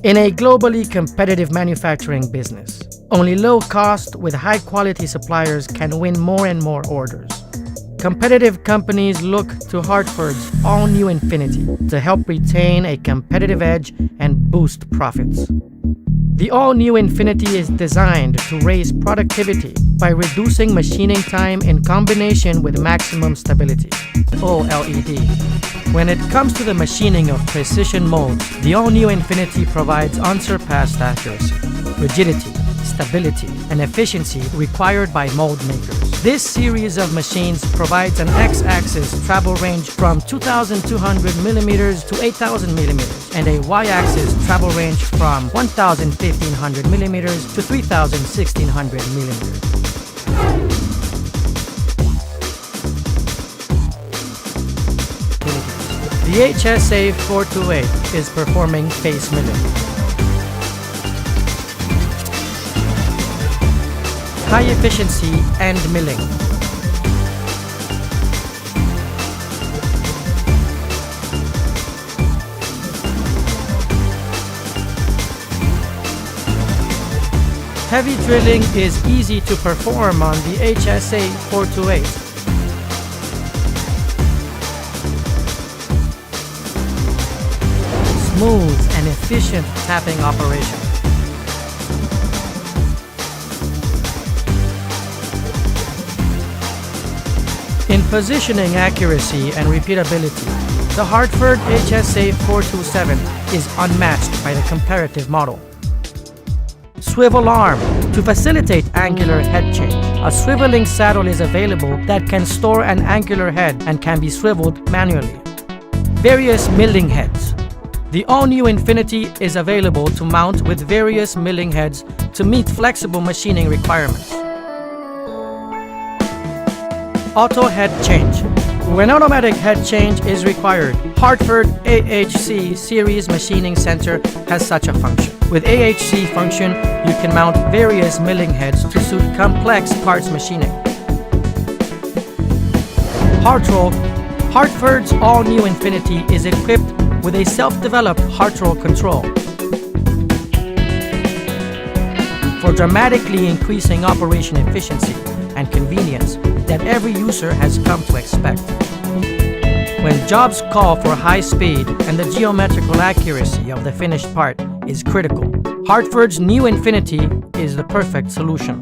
In a globally competitive manufacturing business, only low-cost with high-quality suppliers can win more and more orders. Competitive companies look to Hartford's all-new Infiniti to help retain a competitive edge and boost profits. The all-new Infiniti is designed to raise productivity by reducing machining time in combination with maximum stability, OLED. When it comes to the machining of precision molds, the all-new Infiniti provides unsurpassed accuracy, rigidity, stability, and efficiency required by mold makers. This series of machines provides an X-axis travel range from 2,200 mm to 8,000 mm and a Y-axis travel range from 1,1500 mm to 3,1600 mm. The HSA-428 is performing face milling. High efficiency and milling. Heavy drilling is easy to perform on the HSA-428. Smooth and efficient tapping operation. In positioning accuracy and repeatability, the Hartford HSA-427 is unmatched by the comparative model. Swivel arm to facilitate angular head change. A swiveling saddle is available that can store an angular head and can be swiveled manually. Various milling heads. The all-new Infiniti is available to mount with various milling heads to meet flexible machining requirements. Auto head change. When automatic head change is required, Hartford AHC Series Machining Center has such a function. With AHC function, you can mount various milling heads to suit complex parts machining. Heart roll. Hartford's all-new Infiniti is equipped with a self-developed heart roll control for dramatically increasing operation efficiency and convenience that every user has come to expect. When jobs call for high speed and the geometrical accuracy of the finished part is critical, Hartford's new Infiniti is the perfect solution.